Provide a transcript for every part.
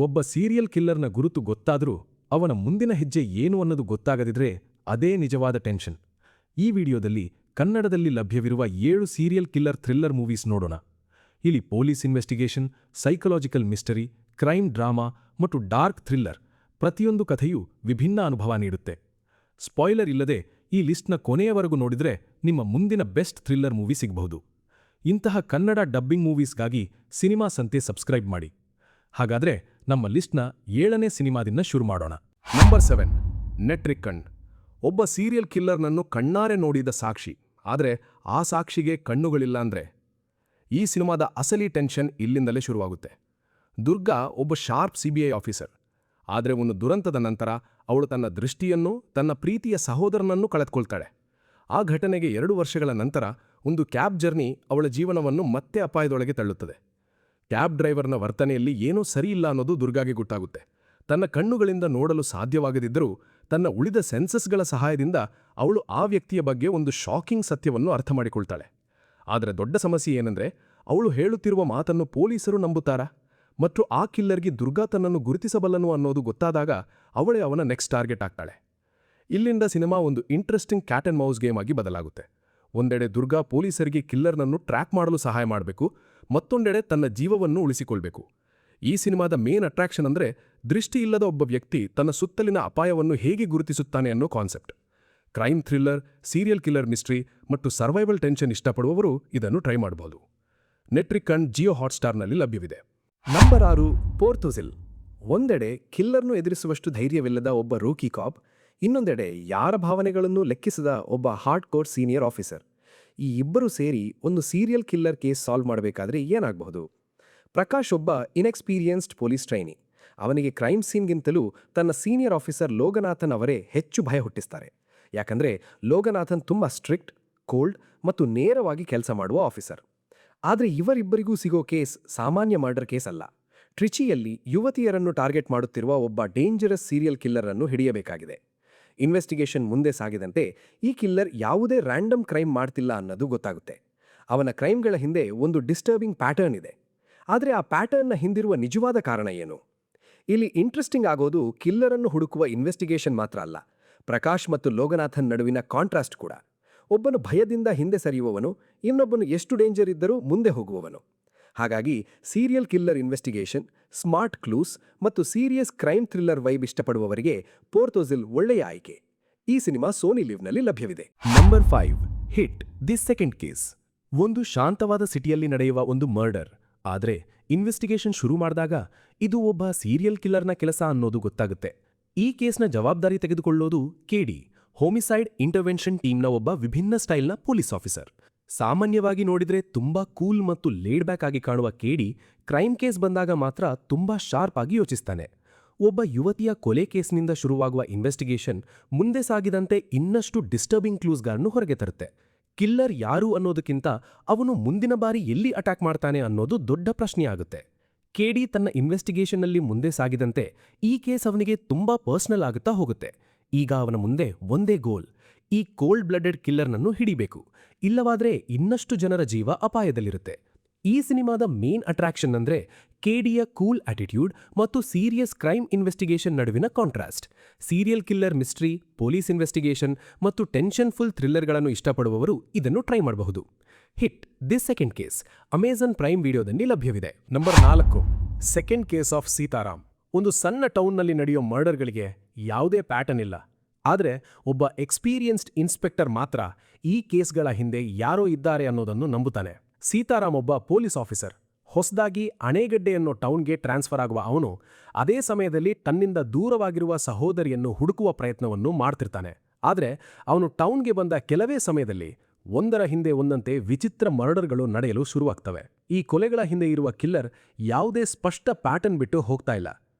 ಒಬ್ಬ ಸೀರಿಯಲ್ ಕಿಲ್ಲರ್ನ ಗುರುತು ಗೊತ್ತಾದ್ರೂ ಅವನ ಮುಂದಿನ ಹೆಜ್ಜೆ ಏನು ಅನ್ನೋದು ಗೊತ್ತಾಗದಿದ್ರೆ ಅದೇ ನಿಜವಾದ ಟೆನ್ಷನ್. ಈ ವಿಡಿಯೋದಲ್ಲಿ ಕನ್ನಡದಲ್ಲಿ ಲಭ್ಯವಿರುವ 7 ಸೀರಿಯಲ್ ಕಿಲ್ಲರ್ ಥ್ರಿಲ್ಲರ್ ಮೂವೀಸ್ ನೋಡೋಣ. ಇಲ್ಲಿ police investigation, psychological mystery, crime drama ಮತ್ತು ಡಾರ್ಕ್ ಥ್ರಿಲ್ಲರ್ ಪ್ರತಿಯೊಂದು ಕಥೆಯೂ ವಿಭಿನ್ನ ಅನುಭವ ನೀಡುತ್ತೆ. ಸ್ಪಾಯ್ಲರ್ ಇಲ್ಲದೆ ಈ ಲಿಸ್ಟ್ನ ಕೊನೆಯವರೆಗೂ ನೋಡಿದ್ರೆ ನಿಮ್ಮ ಮುಂದಿನ ಬೆಸ್ಟ್ ಥ್ರಿಲ್ಲರ್ ಮೂವಿ ಸಿಗಬಹುದು. ಇಂತಹ ಕನ್ನಡ ಡಬ್ಬಿಂಗ್ ಮೂವೀಸ್ಗಾಗಿ ಸಿನಿಮಾ ಸಂತೆ ಸಬ್ಸ್ಕ್ರೈಬ್ ಮಾಡಿ. ಹಾಗಾದ್ರೆ ನಮ್ಮ ಲಿಸ್ಟ್ನ 7ನೇ ಸಿನಿಮಾದಿಂದ ಶುರು ಮಾಡೋಣ. ನಂಬರ್ 7, ನೆಟ್ರಿಕನ್. ಒಬ್ಬ ಸೀರಿಯಲ್ ಕಿಲ್ಲರ್ನನ್ನು ಕಣ್ಣಾರೆ ನೋಡಿದ ಸಾಕ್ಷಿ, ಆದರೆ ಆ ಸಾಕ್ಷಿಗೆ ಕಣ್ಣುಗಳಿಲ್ಲ ಅಂದ್ರೆ ಈ ಸಿನಿಮಾದ ಅಸಲಿ ಟೆನ್ಷನ್ ಇಲ್ಲಿಂದಲೇ ಶುರುವಾಗುತ್ತೆ. ದುರ್ಗಾ ಒಬ್ಬ ಶಾರ್ಪ್ ಸಿಬಿಐ ಆಫೀಸರ್. ಆದರೆ ಒಂದು ದುರಂತದ ನಂತರ ಅವಳು ತನ್ನ ದೃಷ್ಟಿಯನ್ನು, ತನ್ನ ಪ್ರೀತಿಯ ಸಹೋದರನನ್ನು ಕಳೆದುಕೊಳ್ತಾಳೆ. ಆ ಘಟನೆಗೆ 2 ವರ್ಷಗಳ ನಂತರ ಒಂದು ಕ್ಯಾಬ್ ಜರ್ನಿ ಅವಳ ಜೀವನವನ್ನು ಮತ್ತೆ ಅಪಾಯದೊಳಗೆ ತಳ್ಳುತ್ತದೆ. ಕ್ಯಾಬ್ ಡ್ರೈವರ್ನ ವರ್ತನೆಯಲ್ಲಿ ಏನೂ ಸರಿಯಿಲ್ಲ ಅನ್ನೋದು ದುರ್ಗಾಗೆ ಗೊತ್ತಾಗುತ್ತೆ. ತನ್ನ ಕಣ್ಣುಗಳಿಂದ ನೋಡಲು ಸಾಧ್ಯವಾಗದಿದ್ದರೂ ತನ್ನ ಉಳಿದ ಸೆನ್ಸಸ್ಗಳ ಸಹಾಯದಿಂದ ಅವಳು ಆ ವ್ಯಕ್ತಿಯ ಬಗ್ಗೆ ಒಂದು ಶಾಕಿಂಗ್ ಸತ್ಯವನ್ನು ಅರ್ಥ ಮಾಡಿಕೊಳ್ತಾಳೆ. ಆದರೆ ದೊಡ್ಡ ಸಮಸ್ಯೆ ಏನೆಂದರೆ, ಅವಳು ಹೇಳುತ್ತಿರುವ ಮಾತನ್ನು ಪೊಲೀಸರು ನಂಬುತ್ತಾರಾ? ಮತ್ತು ಆ ಕಿಲ್ಲರ್ಗೆ ದುರ್ಗಾ ತನ್ನನ್ನು ಗುರುತಿಸಬಲ್ಲನು ಅನ್ನೋದು ಗೊತ್ತಾದಾಗ ಅವಳೇ ಅವನ ನೆಕ್ಸ್ಟ್ ಟಾರ್ಗೆಟ್ ಆಗ್ತಾಳೆ. ಇಲ್ಲಿಂದ ಸಿನಿಮಾ ಒಂದು interesting cat and mouse game ಆಗಿ ಬದಲಾಗುತ್ತೆ. ಒಂದೆಡೆ ದುರ್ಗಾ ಪೊಲೀಸರಿಗೆ ಕಿಲ್ಲರ್ನನ್ನು ಟ್ರ್ಯಾಕ್ ಮಾಡಲು ಸಹಾಯ ಮಾಡಬೇಕು, ಮತ್ತೊಂದೆಡೆ ತನ್ನ ಜೀವವನ್ನು ಉಳಿಸಿಕೊಳ್ಬೇಕು. ಈ ಸಿನಿಮಾದ ಮೇನ್ ಅಟ್ರಾಕ್ಷನ್ ಅಂದರೆ ದೃಷ್ಟಿ ಇಲ್ಲದ ಒಬ್ಬ ವ್ಯಕ್ತಿ ತನ್ನ ಸುತ್ತಲಿನ ಅಪಾಯವನ್ನು ಹೇಗೆ ಗುರುತಿಸುತ್ತಾನೆ ಅನ್ನೋ concept. Crime thriller, serial killer mystery ಮತ್ತು ಸರ್ವೈವಲ್ ಟೆನ್ಷನ್ ಇಷ್ಟಪಡುವವರು ಇದನ್ನು ಟ್ರೈ ಮಾಡಬಹುದು. ನೆಟ್ರಿಕನ್ ಜಿಯೋ ಹಾಟ್ಸ್ಟಾರ್ನಲ್ಲಿ ಲಭ್ಯವಿದೆ. ನಂಬರ್ 6, ಪೋರ್ತೋಸಿಲ್. ಒಂದೆಡೆ ಕಿಲ್ಲರ್ನು ಎದುರಿಸುವಷ್ಟು ಧೈರ್ಯವಿಲ್ಲದ ಒಬ್ಬ ರೂಕಿ ಕಾಪ್, ಇನ್ನೊಂದೆಡೆ ಯಾರ ಭಾವನೆಗಳನ್ನು ಲೆಕ್ಕಿಸದ ಒಬ್ಬ ಹಾರ್ಡ್ ಕೋರ್ ಸೀನಿಯರ್ ಆಫೀಸರ್. ಈ ಇಬ್ಬರು ಸೇರಿ ಒಂದು ಸೀರಿಯಲ್ ಕಿಲ್ಲರ್ ಕೇಸ್ ಸಾಲ್ವ್ ಮಾಡಬೇಕಾದ್ರೆ ಏನಾಗಬಹುದು? ಪ್ರಕಾಶ್ ಒಬ್ಬ ಇನ್ಎಕ್ಸ್ಪೀರಿಯನ್ಸ್ಡ್ ಪೊಲೀಸ್ ಟ್ರೈನಿ. ಅವನಿಗೆ ಕ್ರೈಮ್ ಸೀನ್ಗಿಂತಲೂ ತನ್ನ ಸೀನಿಯರ್ ಆಫೀಸರ್ ಲೋಗನಾಥನ್ ಅವರೇ ಹೆಚ್ಚು ಭಯ ಹುಟ್ಟಿಸ್ತಾರೆ. ಯಾಕಂದರೆ ಲೋಗನಾಥನ್ ತುಂಬ ಸ್ಟ್ರಿಕ್ಟ್, ಕೋಲ್ಡ್ ಮತ್ತು ನೇರವಾಗಿ ಕೆಲಸ ಮಾಡುವ ಆಫೀಸರ್. ಆದರೆ ಇವರಿಬ್ಬರಿಗೂ ಸಿಗೋ ಕೇಸ್ ಸಾಮಾನ್ಯ ಮರ್ಡರ್ ಕೇಸ್ ಅಲ್ಲ. ಟ್ರಿಚಿಯಲ್ಲಿ ಯುವತಿಯರನ್ನು ಟಾರ್ಗೆಟ್ ಮಾಡುತ್ತಿರುವ ಒಬ್ಬ ಡೇಂಜರಸ್ ಸೀರಿಯಲ್ ಕಿಲ್ಲರ್ ಅನ್ನು ಹಿಡಿಯಬೇಕಾಗಿದೆ. ಇನ್ವೆಸ್ಟಿಗೇಷನ್ ಮುಂದೆ ಸಾಗಿದಂತೆ ಈ ಕಿಲ್ಲರ್ ಯಾವುದೇ ರ್ಯಾಂಡಮ್ ಕ್ರೈಮ್ ಮಾಡ್ತಿಲ್ಲ ಅನ್ನೋದು ಗೊತ್ತಾಗುತ್ತೆ. ಅವನ ಕ್ರೈಮ್ಗಳ ಹಿಂದೆ ಒಂದು ಡಿಸ್ಟರ್ಬಿಂಗ್ ಪ್ಯಾಟರ್ನ್ ಇದೆ. ಆದರೆ ಆ ಪ್ಯಾಟರ್ನ್ನ ಹಿಂದಿರುವ ನಿಜವಾದ ಕಾರಣ ಏನು? ಇಲ್ಲಿ ಇಂಟ್ರೆಸ್ಟಿಂಗ್ ಆಗೋದು ಕಿಲ್ಲರನ್ನು ಹುಡುಕುವ ಇನ್ವೆಸ್ಟಿಗೇಷನ್ ಮಾತ್ರ ಅಲ್ಲ, ಪ್ರಕಾಶ್ ಮತ್ತು ಲೋಗನಾಥನ್ ನಡುವಿನ ಕಾಂಟ್ರಾಸ್ಟ್ ಕೂಡ. ಒಬ್ಬನು ಭಯದಿಂದ ಹಿಂದೆ ಸರಿಯುವವನು, ಇನ್ನೊಬ್ಬನು ಎಷ್ಟು ಡೇಂಜರ್ ಇದ್ದರೂ ಮುಂದೆ ಹೋಗುವವನು. ಹಾಗಾಗಿ serial killer investigation, smart clues ಮತ್ತು ಸೀರಿಯಸ್ ಕ್ರೈಮ್ ಥ್ರಿಲ್ಲರ್ ವೈಬ್ ಇಷ್ಟಪಡುವವರಿಗೆ ಪೋರ್ತೋಸಿಲ್ ಒಳ್ಳೆಯ ಆಯ್ಕೆ. ಈ ಸಿನಿಮಾ ಸೋನಿ ಲಿವ್ನಲ್ಲಿ ಲಭ್ಯವಿದೆ. Number 5, hit the second case. ಒಂದು ಶಾಂತವಾದ ಸಿಟಿಯಲ್ಲಿ ನಡೆಯುವ ಒಂದು ಮರ್ಡರ್. ಆದರೆ ಇನ್ವೆಸ್ಟಿಗೇಷನ್ ಶುರು ಮಾಡಿದಾಗ ಇದು ಒಬ್ಬ ಸೀರಿಯಲ್ ಕಿಲ್ಲರ್ನ ಕೆಲಸ ಅನ್ನೋದು ಗೊತ್ತಾಗುತ್ತೆ. ಈ ಕೇಸ್ನ ಜವಾಬ್ದಾರಿ ತೆಗೆದುಕೊಳ್ಳೋದು ಕೆಡಿ, ಹೋಮಿಸೈಡ್ ಇಂಟರ್ವೆನ್ಷನ್ ಟೀಮ್ನ ಒಬ್ಬ ವಿಭಿನ್ನ ಸ್ಟೈಲ್ನ ಪೊಲೀಸ್ ಆಫೀಸರ್. ಸಾಮಾನ್ಯವಾಗಿ ನೋಡಿದ್ರೆ ತುಂಬಾ ಕೂಲ್ ಮತ್ತು ಲೇಡ್ ಬ್ಯಾಕ್ ಆಗಿ ಕಾಣುವ ಕೆಡಿ ಕ್ರೈಮ್ ಕೇಸ್ ಬಂದಾಗ ಮಾತ್ರ ತುಂಬಾ ಶಾರ್ಪ್ ಆಗಿ ಯೋಚಿಸ್ತಾನೆ. ಒಬ್ಬ ಯುವತಿಯ ಕೊಲೆ ಕೇಸ್ನಿಂದ ಶುರುವಾಗುವ ಇನ್ವೆಸ್ಟಿಗೇಷನ್ ಮುಂದೆ ಸಾಗಿದಂತೆ ಇನ್ನಷ್ಟು ಡಿಸ್ಟರ್ಬಿಂಗ್ ಕ್ಲೂಸ್ಗಳನ್ನು ಹೊರಗೆ ತರುತ್ತೆ. ಕಿಲ್ಲರ್ ಯಾರು ಅನ್ನೋದಕ್ಕಿಂತ ಅವನು ಮುಂದಿನ ಬಾರಿ ಎಲ್ಲಿ ಅಟ್ಯಾಕ್ ಮಾಡ್ತಾನೆ ಅನ್ನೋದು ದೊಡ್ಡ ಪ್ರಶ್ನೆಯಾಗುತ್ತೆ. ಕೆಡಿ ತನ್ನ ಇನ್ವೆಸ್ಟಿಗೇಷನ್ನಲ್ಲಿ ಮುಂದೆ ಸಾಗಿದಂತೆ ಈ ಕೇಸ್ ಅವನಿಗೆ ತುಂಬಾ ಪರ್ಸನಲ್ ಆಗುತ್ತಾ ಹೋಗುತ್ತೆ. ಈಗ ಅವನ ಮುಂದೆ ಒಂದೇ ಗೋಲ್, ಈ ಕೋಲ್ಡ್ ಬ್ಲಡೆಡ್ ಕಿಲ್ಲರ್ನನ್ನು ಹಿಡಿಬೇಕು, ಇಲ್ಲವಾದ್ರೆ ಇನ್ನಷ್ಟು ಜನರ ಜೀವ ಅಪಾಯದಲ್ಲಿರುತ್ತೆ. ಈ ಸಿನಿಮಾದ ಮೇನ್ ಅಟ್ರಾಕ್ಷನ್ ಅಂದ್ರೆ ಕೆಡಿಯ ಕೂಲ್ ಆಟಿಟ್ಯೂಡ್ ಮತ್ತು ಸೀರಿಯಸ್ ಕ್ರೈಮ್ ಇನ್ವೆಸ್ಟಿಗೇಷನ್ ನಡುವಿನ contrast. Serial killer mystery, police investigation ಮತ್ತು ಟೆನ್ಷನ್ ಫುಲ್ ಥ್ರಿಲ್ಲರ್ಗಳನ್ನು ಇಷ್ಟಪಡುವವರು ಇದನ್ನು ಟ್ರೈ ಮಾಡಬಹುದು. Hit the second case Amazon prime ವಿಡಿಯೋದಲ್ಲಿ ಲಭ್ಯವಿದೆ. Number 4, second case of Sitaram. ಒಂದು ಸಣ್ಣ ಟೌನ್ನಲ್ಲಿ ನಡೆಯೋ ಮರ್ಡರ್ಗಳಿಗೆ ಯಾವುದೇ ಪ್ಯಾಟರ್ನ್ ಇಲ್ಲ. ಆದರೆ ಒಬ್ಬ ಎಕ್ಸ್ಪೀರಿಯನ್ಸ್ಡ್ ಇನ್ಸ್ಪೆಕ್ಟರ್ ಮಾತ್ರ ಈ ಕೇಸ್ಗಳ ಹಿಂದೆ ಯಾರೋ ಇದ್ದಾರೆ ಅನ್ನೋದನ್ನು ನಂಬುತ್ತಾನೆ. ಸೀತಾರಾಮ್ ಒಬ್ಬ ಪೊಲೀಸ್ ಆಫೀಸರ್. ಹೊಸದಾಗಿ ಅಣೆಗಡ್ಡೆ ಅನ್ನೋ ಟೌನ್ಗೆ ಟ್ರಾನ್ಸ್ಫರ್ ಆಗುವ ಅವನು ಅದೇ ಸಮಯದಲ್ಲಿ ತನ್ನಿಂದ ದೂರವಾಗಿರುವ ಸಹೋದರಿಯನ್ನು ಹುಡುಕುವ ಪ್ರಯತ್ನವನ್ನು ಮಾಡ್ತಿರ್ತಾನೆ. ಆದರೆ ಅವನು ಟೌನ್ಗೆ ಬಂದ ಕೆಲವೇ ಸಮಯದಲ್ಲಿ ಒಂದರ ಹಿಂದೆ ಒಂದಂತೆ ವಿಚಿತ್ರ ಮರ್ಡರ್ಗಳು ನಡೆಯಲು ಶುರುವಾಗ್ತವೆ. ಈ ಕೊಲೆಗಳ ಹಿಂದೆ ಇರುವ ಕಿಲ್ಲರ್ ಯಾವುದೇ ಸ್ಪಷ್ಟ ಪ್ಯಾಟರ್ನ್ ಬಿಟ್ಟು ಹೋಗ್ತಾ ಇಲ್ಲ.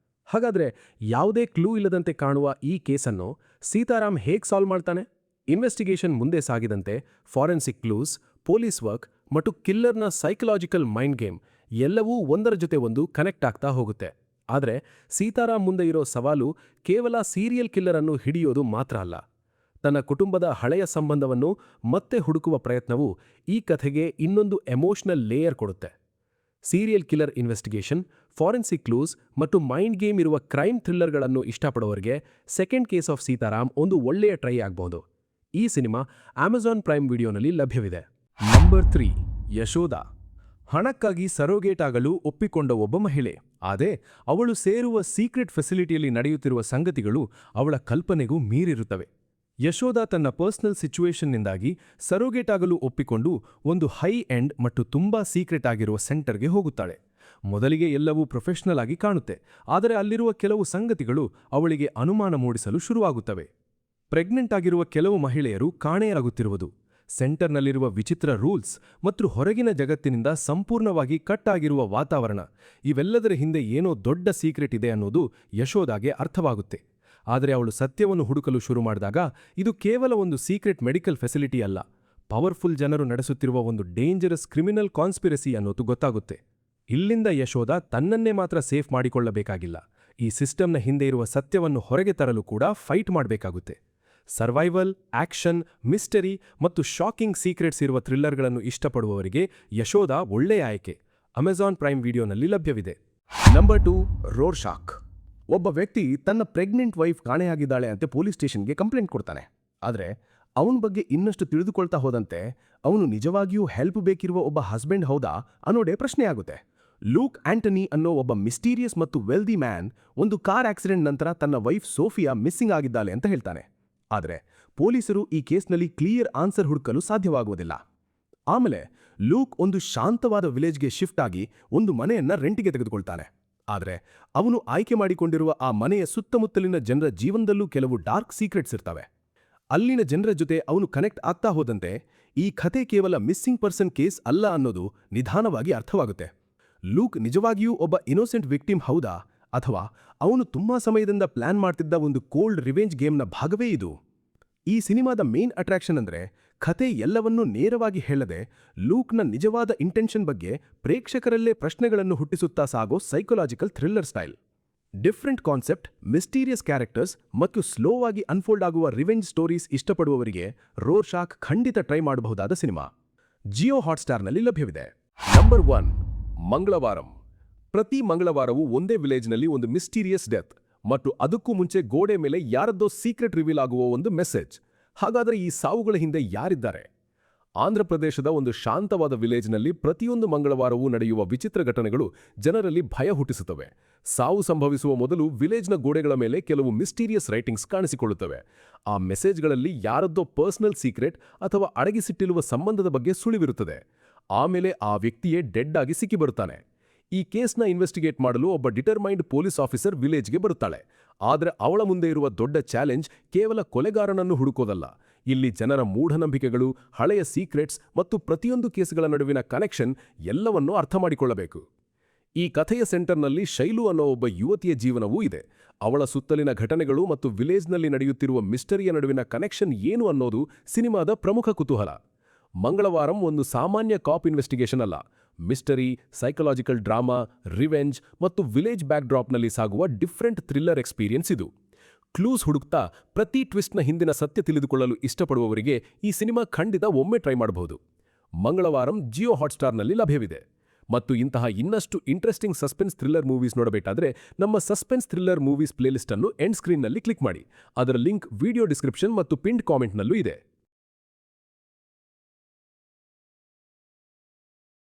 ಹಾಗಾದ್ರೆ ಯಾವುದೇ ಕ್ಲೂ ಇಲ್ಲದಂತೆ ಕಾಣುವ ಈ ಕೇಸನ್ನು ಸೀತಾರಾಮ್ ಹೇಗೆ ಸಾಲ್ವ್ ಮಾಡ್ತಾನೆ? ಇನ್ವೆಸ್ಟಿಗೇಷನ್ ಮುಂದೆ ಸಾಗಿದಂತೆ ಫಾರೆನ್ಸಿಕ್ ಕ್ಲೂಸ್, ಪೊಲೀಸ್ ವರ್ಕ್ ಮತ್ತು ಕಿಲ್ಲರ್ನ ಸೈಕಲಾಜಿಕಲ್ ಮೈಂಡ್ ಗೇಮ್ ಎಲ್ಲವೂ ಒಂದರ ಜೊತೆ ಒಂದು ಕನೆಕ್ಟ್ ಆಗ್ತಾ ಹೋಗುತ್ತೆ. ಆದರೆ ಸೀತಾರಾಮ್ ಮುಂದೆ ಇರೋ ಸವಾಲು ಕೇವಲ ಸೀರಿಯಲ್ ಕಿಲ್ಲರ್ ಅನ್ನು ಹಿಡಿಯೋದು ಮಾತ್ರ ಅಲ್ಲ. ತನ್ನ ಕುಟುಂಬದ ಹಳೆಯ ಸಂಬಂಧವನ್ನು ಮತ್ತೆ ಹುಡುಕುವ ಪ್ರಯತ್ನವು ಈ ಕಥೆಗೆ ಇನ್ನೊಂದು ಎಮೋಷನಲ್ ಲೇಯರ್ ಕೊಡುತ್ತೆ. Serial killer investigation, forensic clues ಮತ್ತು ಮೈಂಡ್ ಗೇಮ್ ಇರುವ ಕ್ರೈಮ್ ಥ್ರಿಲ್ಲರ್ಗಳನ್ನು ಇಷ್ಟಪಡುವವರಿಗೆ ಸೆಕೆಂಡ್ ಕೇಸ್ ಆಫ್ ಸೀತಾರಾಮ್ ಒಂದು ಒಳ್ಳೆಯ ಟ್ರೈ ಆಗಬಹುದು. ಈ ಸಿನಿಮಾ ಅಮೆಜಾನ್ ಪ್ರೈಮ್ ವಿಡಿಯೋನಲ್ಲಿ ಲಭ್ಯವಿದೆ. ನಂಬರ್ 3, ಯಶೋಧ. ಹಣಕ್ಕಾಗಿ ಸರೋಗೇಟ್ ಆಗಲು ಒಪ್ಪಿಕೊಂಡ ಒಬ್ಬ ಮಹಿಳೆ. ಆದರೆ ಅವಳು ಸೇರುವ ಸೀಕ್ರೆಟ್ ಫೆಸಿಲಿಟಿಯಲ್ಲಿ ನಡೆಯುತ್ತಿರುವ ಸಂಗತಿಗಳು ಅವಳ ಕಲ್ಪನೆಗೂ ಮೀರಿರುತ್ತವೆ. ಯಶೋಧ ತನ್ನ ಪರ್ಸನಲ್ ಸಿಚುವೇಶನ್ನಿಂದಾಗಿ ಸರೋಗೇಟ್ ಆಗಲು ಒಪ್ಪಿಕೊಂಡು ಒಂದು ಹೈ ಎಂಡ್ ಮತ್ತು ತುಂಬಾ ಸೀಕ್ರೆಟ್ ಆಗಿರುವ ಸೆಂಟರ್ಗೆ ಹೋಗುತ್ತಾಳೆ. ಮೊದಲಿಗೆ ಎಲ್ಲವೂ ಪ್ರೊಫೆಷನಲ್ ಆಗಿ ಕಾಣುತ್ತೆ, ಆದರೆ ಅಲ್ಲಿರುವ ಕೆಲವು ಸಂಗತಿಗಳು ಅವಳಿಗೆ ಅನುಮಾನ ಮೂಡಿಸಲು ಶುರುವಾಗುತ್ತವೆ. ಪ್ರೆಗ್ನೆಂಟ್ ಆಗಿರುವ ಕೆಲವು ಮಹಿಳೆಯರು ಕಾಣೆಯಾಗುತ್ತಿರುವುದು, ಸೆಂಟರ್ನಲ್ಲಿರುವ ವಿಚಿತ್ರ ರೂಲ್ಸ್ ಮತ್ತು ಹೊರಗಿನ ಜಗತ್ತಿನಿಂದ ಸಂಪೂರ್ಣವಾಗಿ ಕಟ್ ಆಗಿರುವ ವಾತಾವರಣ, ಇವೆಲ್ಲದರ ಹಿಂದೆ ಏನೋ ದೊಡ್ಡ ಸೀಕ್ರೆಟ್ ಇದೆ ಅನ್ನೋದು ಯಶೋಧಾಗೆ ಅರ್ಥವಾಗುತ್ತೆ. ಆದರೆ ಅವಳು ಸತ್ಯವನ್ನು ಹುಡುಕಲು ಶುರು ಮಾಡಿದಾಗ ಇದು ಕೇವಲ ಒಂದು ಸೀಕ್ರೆಟ್ ಮೆಡಿಕಲ್ ಫೆಸಿಲಿಟಿ ಅಲ್ಲ, ಪವರ್ಫುಲ್ ಜನರು ನಡೆಸುತ್ತಿರುವ ಒಂದು ಡೇಂಜರಸ್ ಕ್ರಿಮಿನಲ್ ಕಾನ್ಸ್ಪಿರಸಿ ಅನ್ನೋದು ಗೊತ್ತಾಗುತ್ತೆ. ಇಲ್ಲಿಂದ ಯಶೋಧ ತನ್ನನ್ನೇ ಮಾತ್ರ ಸೇಫ್ ಮಾಡಿಕೊಳ್ಳಬೇಕಾಗಿಲ್ಲ, ಈ ಸಿಸ್ಟಮ್ನ ಹಿಂದೆ ಇರುವ ಸತ್ಯವನ್ನು ಹೊರಗೆ ತರಲು ಕೂಡ ಫೈಟ್ ಮಾಡಬೇಕಾಗುತ್ತೆ. ಸರ್ವೈವಲ್, ಆಕ್ಷನ್, ಮಿಸ್ಟರಿ ಮತ್ತು ಶಾಕಿಂಗ್ ಸೀಕ್ರೆಟ್ಸ್ ಇರುವ ಥ್ರಿಲ್ಲರ್ಗಳನ್ನು ಇಷ್ಟಪಡುವವರಿಗೆ ಯಶೋಧ ಒಳ್ಳೆಯ ಆಯ್ಕೆ. ಅಮೆಜಾನ್ ಪ್ರೈಮ್ ವಿಡಿಯೋನಲ್ಲಿ ಲಭ್ಯವಿದೆ. ನಂಬರ್ 2, ರೋರ್ಶಾಕ್. ಒಬ್ಬ ವ್ಯಕ್ತಿ ತನ್ನ ಪ್ರೆಗ್ನೆಂಟ್ ವೈಫ್ ಕಾಣೆಯಾಗಿದ್ದಾಳೆ ಅಂತ ಪೊಲೀಸ್ ಸ್ಟೇಷನ್ಗೆ ಕಂಪ್ಲೇಂಟ್ ಕೊಡ್ತಾನೆ. ಆದರೆ ಅವನ ಬಗ್ಗೆ ಇನ್ನಷ್ಟು ತಿಳಿದುಕೊಳ್ತಾ ಹೋದಂತೆ ಅವನು ನಿಜವಾಗಿಯೂ ಹೆಲ್ಪ್ ಬೇಕಿರುವ ಒಬ್ಬ ಹಸ್ಬೆಂಡ್ ಹೌದಾ ಅನ್ನೋದೇ ಪ್ರಶ್ನೆಯಾಗುತ್ತೆ. ಲೂಕ್ ಆಂಟನಿ ಅನ್ನೋ ಒಬ್ಬ ಮಿಸ್ಟೀರಿಯಸ್ ಮತ್ತು ವೆಲ್ದಿ ಮ್ಯಾನ್ ಒಂದು ಕಾರ್ ಆಕ್ಸಿಡೆಂಟ್ ನಂತರ ತನ್ನ ವೈಫ್ ಸೋಫಿಯಾ ಮಿಸ್ಸಿಂಗ್ ಆಗಿದ್ದಾಳೆ ಅಂತ ಹೇಳ್ತಾನೆ. ಆದರೆ ಪೊಲೀಸರು ಈ ಕೇಸ್ನಲ್ಲಿ ಕ್ಲಿಯರ್ ಆನ್ಸರ್ ಹುಡುಕಲು ಸಾಧ್ಯವಾಗುವುದಿಲ್ಲ. ಆಮೇಲೆ ಲೂಕ್ ಒಂದು ಶಾಂತವಾದ ವಿಲೇಜ್ಗೆ ಶಿಫ್ಟ್ ಆಗಿ ಒಂದು ಮನೆಯನ್ನ ರೆಂಟಿಗೆ ತೆಗೆದುಕೊಳ್ತಾನೆ. ಆದರೆ ಅವನು ಆಯ್ಕೆ ಮಾಡಿಕೊಂಡಿರುವ ಆ ಮನೆಯ ಸುತ್ತಮುತ್ತಲಿನ ಜನರ ಜೀವನದಲ್ಲೂ ಕೆಲವು ಡಾರ್ಕ್ ಸೀಕ್ರೆಟ್ಸ್ ಇರ್ತವೆ. ಅಲ್ಲಿನ ಜನರ ಜೊತೆ ಅವನು ಕನೆಕ್ಟ್ ಆಗ್ತಾ ಹೋದಂತೆ ಈ ಕಥೆ ಕೇವಲ ಮಿಸ್ಸಿಂಗ್ ಪರ್ಸನ್ ಕೇಸ್ ಅಲ್ಲ ಅನ್ನೋದು ನಿಧಾನವಾಗಿ ಅರ್ಥವಾಗುತ್ತೆ. ಲೂಕ್ ನಿಜವಾಗಿಯೂ ಒಬ್ಬ ಇನ್ನೋಸೆಂಟ್ ವಿಕ್ಟಿಮ್ ಹೌದಾ, ಅಥವಾ ಅವನು ತುಂಬಾ ಸಮಯದಿಂದ ಪ್ಲಾನ್ ಮಾಡ್ತಿದ್ದ ಒಂದು ಕೋಲ್ಡ್ ರಿವೆಂಜ್ ಗೇಮ್ನ ಭಾಗವೇ ಇದು? ಈ ಸಿನಿಮಾದ ಮೇನ್ ಅಟ್ರಾಕ್ಷನ್ ಅಂದ್ರೆ ಕಥೆ ಎಲ್ಲವನ್ನೂ ನೇರವಾಗಿ ಹೇಳದೆ ಲೂಕ್ನ ನಿಜವಾದ ಇಂಟೆನ್ಷನ್ ಬಗ್ಗೆ ಪ್ರೇಕ್ಷಕರಲ್ಲೇ ಪ್ರಶ್ನೆಗಳನ್ನು ಹುಟ್ಟಿಸುತ್ತಾ ಸಾಗೋ psychological thriller style. Different concept, mysterious characters ಮತ್ತು ಸ್ಲೋ ಆಗಿ ಅನ್ಫೋಲ್ಡ್ ಆಗುವ ರಿವೆಂಜ್ ಸ್ಟೋರೀಸ್ ಇಷ್ಟಪಡುವವರಿಗೆ ರೋರ್ಶಾಕ್ ಖಂಡಿತ ಟ್ರೈ ಮಾಡಬಹುದಾದ ಸಿನಿಮಾ. ಜಿಯೋ ಹಾಟ್ಸ್ಟಾರ್ನಲ್ಲಿ ಲಭ್ಯವಿದೆ. ನಂಬರ್ 1, ಮಂಗಳವಾರಂ. ಪ್ರತಿ ಮಂಗಳವಾರವೂ ಒಂದೇ ವಿಲೇಜ್ನಲ್ಲಿ ಒಂದು ಮಿಸ್ಟೀರಿಯಸ್ ಡೆತ್ ಮತ್ತು ಅದಕ್ಕೂ ಮುಂಚೆ ಗೋಡೆ ಮೇಲೆ ಯಾರದ್ದೋ ಸೀಕ್ರೆಟ್ ರಿವೀಲ್ ಆಗುವ ಒಂದು ಮೆಸೇಜ್. ಹಾಗಾದರೆ ಈ ಸಾವುಗಳ ಹಿಂದೆ ಯಾರಿದ್ದಾರೆ? ಆಂಧ್ರಪ್ರದೇಶದ ಒಂದು ಶಾಂತವಾದ ವಿಲೇಜ್ನಲ್ಲಿ ಪ್ರತಿಯೊಂದು ಮಂಗಳವಾರವೂ ನಡೆಯುವ ವಿಚಿತ್ರ ಘಟನೆಗಳು ಜನರಲ್ಲಿ ಭಯ ಹುಟ್ಟಿಸುತ್ತವೆ. ಸಾವು ಸಂಭವಿಸುವ ಮೊದಲು ವಿಲೇಜ್ನ ಗೋಡೆಗಳ ಮೇಲೆ ಕೆಲವು ಮಿಸ್ಟೀರಿಯಸ್ ರೈಟಿಂಗ್ಸ್ ಕಾಣಿಸಿಕೊಳ್ಳುತ್ತವೆ. ಆ ಮೆಸೇಜ್ಗಳಲ್ಲಿ ಯಾರದ್ದೋ ಪರ್ಸನಲ್ ಸೀಕ್ರೆಟ್ ಅಥವಾ ಅಡಗಿಸಿಟ್ಟಿರುವ ಸಂಬಂಧದ ಬಗ್ಗೆ ಸುಳಿವಿರುತ್ತದೆ. ಆಮೇಲೆ ಆ ವ್ಯಕ್ತಿಯೇ ಡೆಡ್ ಆಗಿ ಸಿಕ್ಕಿಬರುತ್ತಾನೆ. ಈ ಕೇಸ್ನ ಇನ್ವೆಸ್ಟಿಗೇಟ್ ಮಾಡಲು ಒಬ್ಬ ಡಿಟರ್ಮೈನ್ಡ್ ಪೊಲೀಸ್ ಆಫೀಸರ್ ವಿಲೇಜ್ಗೆ ಬರುತ್ತಾಳೆ. ಆದರೆ ಅವಳ ಮುಂದೆ ಇರುವ ದೊಡ್ಡ ಚಾಲೆಂಜ್ ಕೇವಲ ಕೊಲೆಗಾರನನ್ನು ಹುಡುಕೋದಲ್ಲ. ಇಲ್ಲಿ ಜನರ ಮೂಢನಂಬಿಕೆಗಳು, ಹಳೆಯ ಸೀಕ್ರೆಟ್ಸ್ ಮತ್ತು ಪ್ರತಿಯೊಂದು ಕೇಸ್ಗಳ ನಡುವಿನ ಕನೆಕ್ಷನ್ ಎಲ್ಲವನ್ನೂ ಅರ್ಥ ಮಾಡಿಕೊಳ್ಳಬೇಕು. ಈ ಕಥೆಯ ಸೆಂಟರ್ನಲ್ಲಿ ಶೈಲು ಅನ್ನೋ ಒಬ್ಬ ಯುವತಿಯ ಜೀವನವೂ ಇದೆ. ಅವಳ ಸುತ್ತಲಿನ ಘಟನೆಗಳು ಮತ್ತು ವಿಲೇಜ್ನಲ್ಲಿ ನಡೆಯುತ್ತಿರುವ ಮಿಸ್ಟರಿಯ ನಡುವಿನ ಕನೆಕ್ಷನ್ ಏನು ಅನ್ನೋದು ಸಿನಿಮಾದ ಪ್ರಮುಖ ಕುತೂಹಲ. ಮಂಗಳವಾರಂ ಒಂದು ಸಾಮಾನ್ಯ ಕಾಪ್ ಇನ್ವೆಸ್ಟಿಗೇಷನ್ ಅಲ್ಲ, ಮಿಸ್ಟರಿ, ಸೈಕಲಾಜಿಕಲ್ ಡ್ರಾಮಾ, ರಿವೆಂಜ್ ಮತ್ತು ವಿಲೇಜ್ ಬ್ಯಾಕ್ಡ್ರಾಪ್ನಲ್ಲಿ ಸಾಗುವ ಡಿಫ್ರೆಂಟ್ ಥ್ರಿಲ್ಲರ್ ಎಕ್ಸ್ಪೀರಿಯನ್ಸ್ ಇದು. ಕ್ಲೂಸ್ ಹುಡುಕ್ತಾ ಪ್ರತಿ ಟ್ವಿಸ್ಟ್ನ ಹಿಂದಿನ ಸತ್ಯ ತಿಳಿದುಕೊಳ್ಳಲು ಇಷ್ಟಪಡುವವರಿಗೆ ಈ ಸಿನಿಮಾ ಖಂಡಿತ ಒಮ್ಮೆ ಟ್ರೈ ಮಾಡಬಹುದು. ಮಂಗಳವಾರಂ ಜಿಯೋ ಹಾಟ್ಸ್ಟಾರ್ನಲ್ಲಿ ಲಭ್ಯವಿದೆ. ಮತ್ತು ಇಂತಹ ಇನ್ನಷ್ಟು ಇಂಟ್ರೆಸ್ಟಿಂಗ್ ಸಸ್ಪೆನ್ಸ್ ಥ್ರಿಲ್ಲರ್ ಮೂವೀಸ್ ನೋಡಬೇಕಾದ್ರೆ ನಮ್ಮ ಸಸ್ಪೆನ್ಸ್ ಥ್ರಿಲ್ಲರ್ ಮೂವೀಸ್ ಪ್ಲೇಲಿಸ್ಟ್ ಅನ್ನು ಎಂಡ್ ಸ್ಕ್ರೀನ್ನಲ್ಲಿ ಕ್ಲಿಕ್ ಮಾಡಿ. ಅದರ ಲಿಂಕ್ ವಿಡಿಯೋ ಡಿಸ್ಕ್ರಿಪ್ಷನ್ ಮತ್ತು ಪಿನ್ಡ್ ಕಾಮೆಂಟ್ನಲ್ಲೂ ಇದೆ.